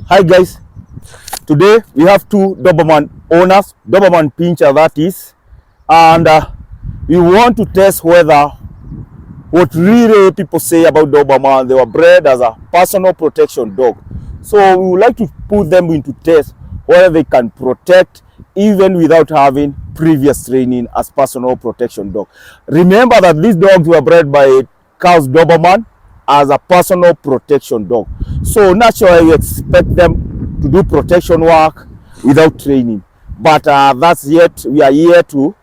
Hi guys, today we have two Doberman owners, Doberman pinscher that is, and we want to test whether what really people say about Doberman, they were bred as a personal protection dog. So we would like to put them into test whether they can protect even without having previous training as personal protection dog. Remember that these dogs were bred by Carl's Doberman as a personal protection dog. So naturally we expect them to do protection work without training. But we are here to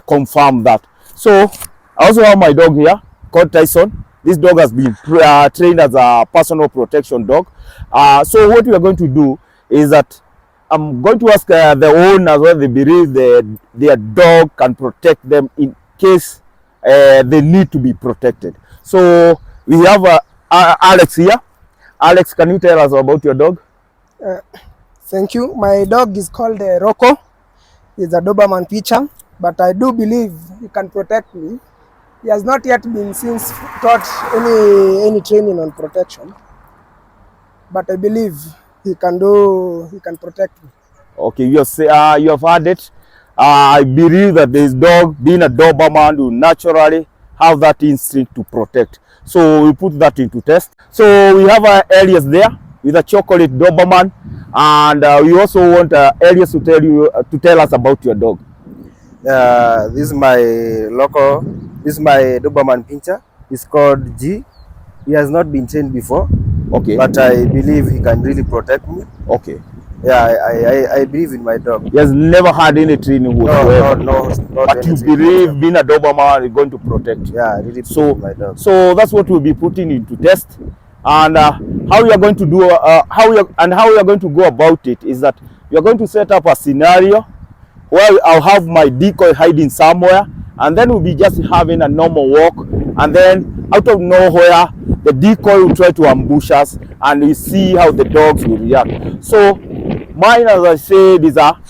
confirm that. So I also have my dog here called Tyson. This dog has been trained as a personal protection dog. So what we are going to do is that I'm going to ask the owners whether they believe their dog can protect them in case they need to be protected. So we have Alex here. Alex, can you tell us about your dog? Thank you. My dog is called Rocco. He's a Doberman pinscher, but I do believe he can protect me. He has not yet been taught any training on protection, but I believe he can protect me. Okay, you have heard it. I believe that this dog, being a Doberman, will naturally have that instinct to protect. So we put that into test. So we have Elias there with a chocolate Doberman, and we also want Elias to tell us about your dog. This is my Doberman pinscher. It's called G. He has not been trained before. Okay. But I believe he can really protect me. Okay. Yeah, I believe in my dog. He has never had any training whatsoever. No. But you believe being a Doberman is going to protect you. Yeah, I really believe in my dog. So that's what we'll be putting into test. And how we are going to do, how we are going to go about it is that we are going to set up a scenario where I'll have my decoy hiding somewhere, and then we'll be just having a normal walk, and then out of nowhere the decoy will try to ambush us, and we see how the dogs will react. So mine, as I said, is a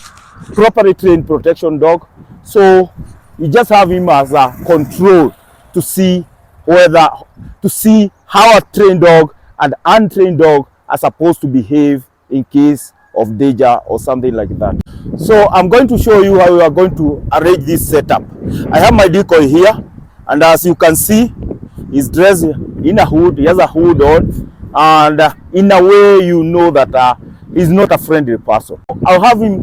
properly trained protection dog. So you just have him as a control to see how a trained dog and untrained dog are supposed to behave in case of danger or something like that. So I'm going to show you how we are going to arrange this setup. I have my decoy here, and as you can see, he's dressed in a hood. He has a hood on, and in a way you know that he's not a friendly person. I'll have him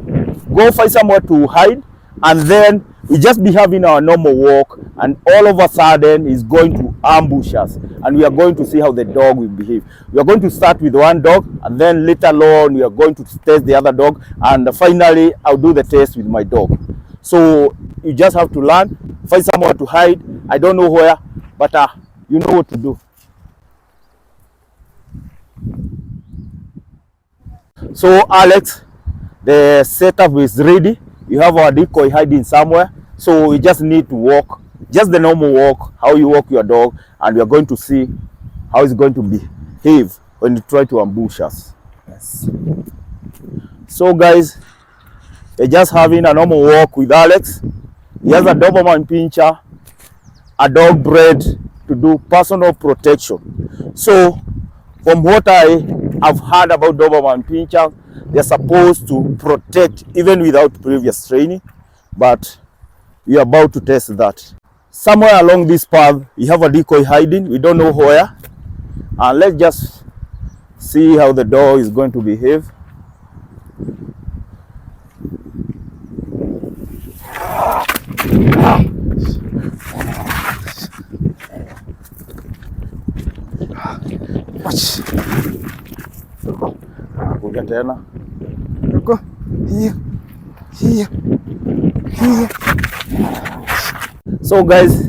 go find somewhere to hide, and then we just be having our normal walk, and all of a sudden he's going to ambush us, and we are going to see how the dog will behave. We are going to start with one dog, and then later on we are going to test the other dog, and finally I'll do the test with my dog. So you just have to learn, find somewhere to hide. I don't know where, but you know what to do. So Alex, the setup is ready. You have our decoy hiding somewhere, so we just need to walk, just the normal walk, how you walk your dog, and we are going to see how it's going to behave when you try to ambush us. Yes. So guys, we're just having a normal walk with Alex. He has a Doberman pinscher, a dog bred to do personal protection. So from what I have heard about Doberman pinscher, they're supposed to protect even without previous training, but we are about to test that. Somewhere along this path, we have a decoy hiding. We don't know where. And let's just see how the dog is going to behave. Kuja tena. Rocco, here. So guys,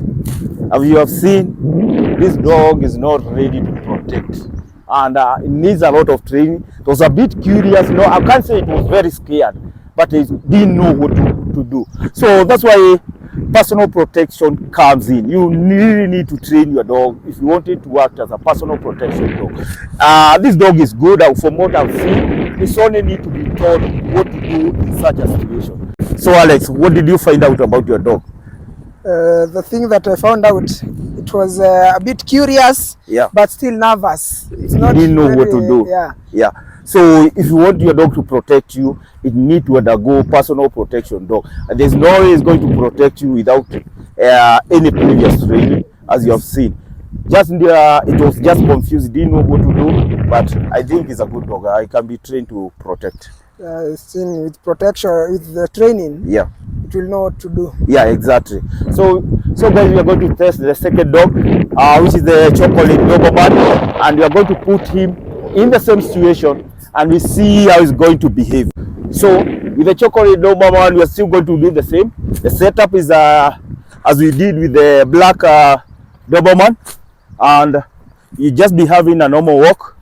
as you have seen, this dog is not ready to protect, and it needs a lot of training. It was a bit curious. No, I can't say it was very scared, but it didn't know what to do. So that's why personal protection comes in. You really need to train your dog if you want it to act as a personal protection dog. This dog is good. From what I've seen, it's only need to be taught what to do in such a situation. So Alex, what did you find out about your dog? The thing that I found out, it was a bit curious, yeah, but still nervous. It's not didn't know what to do. Yeah. So if you want your dog to protect you, it need to undergo personal protection dog. And there's no way it's going to protect you without any previous training, as you have seen. Just it was just confused, didn't know what to do, but I think it's a good dog. I can be trained to protect. Seen with protection, with the training, Yeah, it will know what to do. yeah, exactly. So guys, we are going to test the second dog, which is the chocolate Doberman, and we are going to put him in the same situation and we see how he's going to behave. So with the chocolate Doberman, we are still going to do the same. The setup is as we did with the black Doberman, and you just be having a normal walk,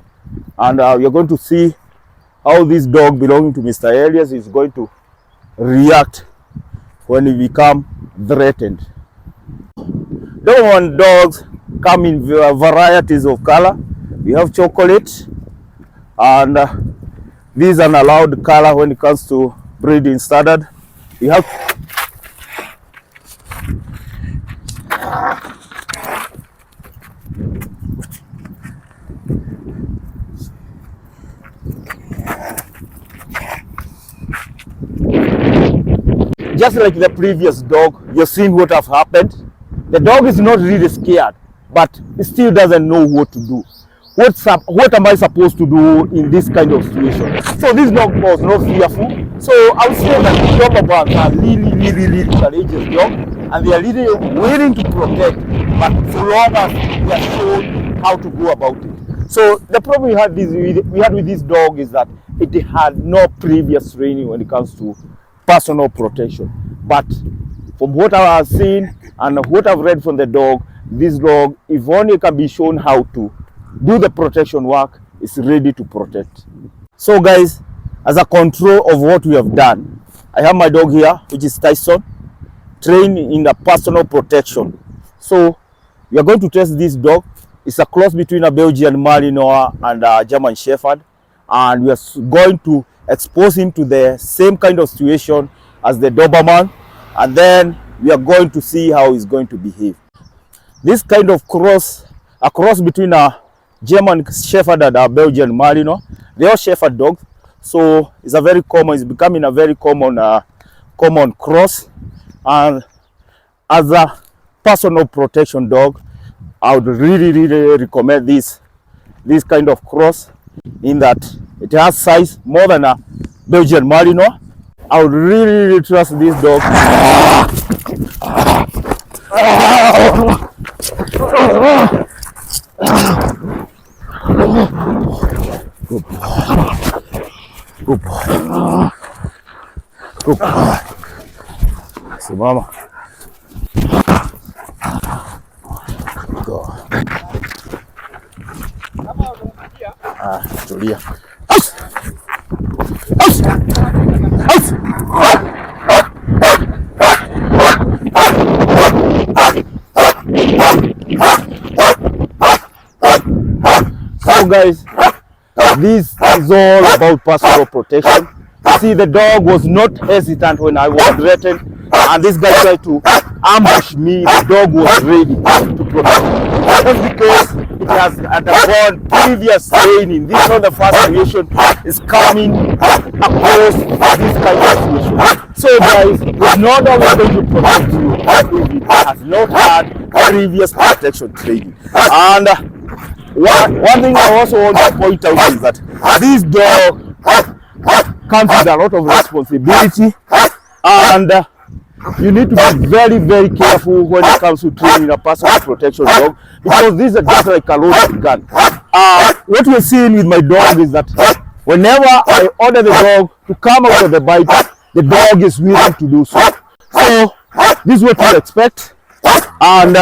and we are going to see how this dog belonging to Mr. Elias is going to react when he become threatened. Doberman dogs come in varieties of color. We have chocolate, and this is an allowed color when it comes to breeding standard. We have just like the previous dog, you've seen what have happened. The dog is not really scared, but he still doesn't know what to do. What am I supposed to do in this kind of situation? So this dog was not fearful. So I would say that the Dobermans are really courageous dog, and they are really willing to protect, but so long as they are shown how to go about it. So the problem we had with this dog is that it had no previous training when it comes to personal protection. But from what I have seen and what I've read from the dog, this dog, if only can be shown how to do the protection work, is ready to protect. So guys, as a control of what we have done, I have my dog here, which is Tyson, trained in the personal protection. So we are going to test this dog. It's a cross between a Belgian Malinois and a German Shepherd, and we are going to expose him to the same kind of situation as the Doberman, and then we are going to see how he's going to behave. This kind of a cross between a German Shepherd and a Belgian Malinois, they are Shepherd dogs, so it's becoming a very common cross. And as a personal protection dog, I would really recommend this kind of cross, in that it has size more than a Belgian Malinois. I would really trust this dog. Good boy. Good boy. Good boy. See, mama. Go. Tulia. So guys, this is all about personal protection. See, the dog was not hesitant when I was threatened, and this guy tried to ambush me. The dog was ready to protect me. That's because it has undergone previous training. This is not the first situation is coming across this kind of situation. So guys, it's not always going to protect you if it has not had previous protection training. And one thing I also want to point out is that this dog comes with a lot of responsibility, and you need to be very careful when it comes to training a personal protection dog, because these are just like a loaded gun. What we're seeing with my dog is that whenever I order the dog to come out of the bite, the dog is willing to do so. So this is what you expect, and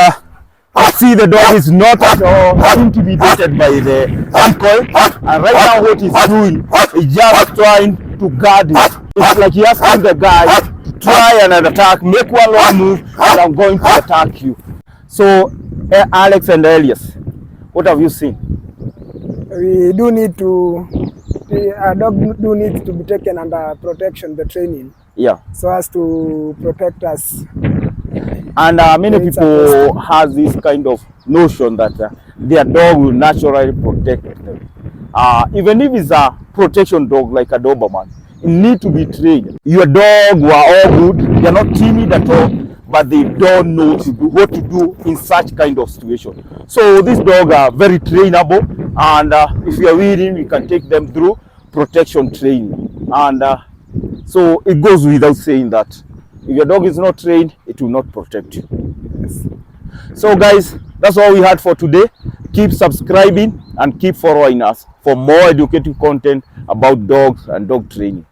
see, the dog is not at all intimidated by the decoy, and right now what he's doing is just trying to guard it. It's like he asking the guy to try and attack, make one wrong move, and I'm going to attack you. So Alex and Elias, what have you seen? We do need to, a dog do need to be taken under protection, the training. Yeah. So as to protect us. And many people have this kind of notion that their dog will naturally protect them. Even if it's a protection dog like a Doberman, you need to be trained. Your dog were all good, they're not timid at all, but they don't know what to do in such kind of situation. So these dogs are very trainable, and if you are willing, we can take them through protection training. And so it goes without saying that if your dog is not trained, it will not protect you. Yes. So guys, that's all we had for today. Keep subscribing and keep following us for more educative content about dogs and dog training.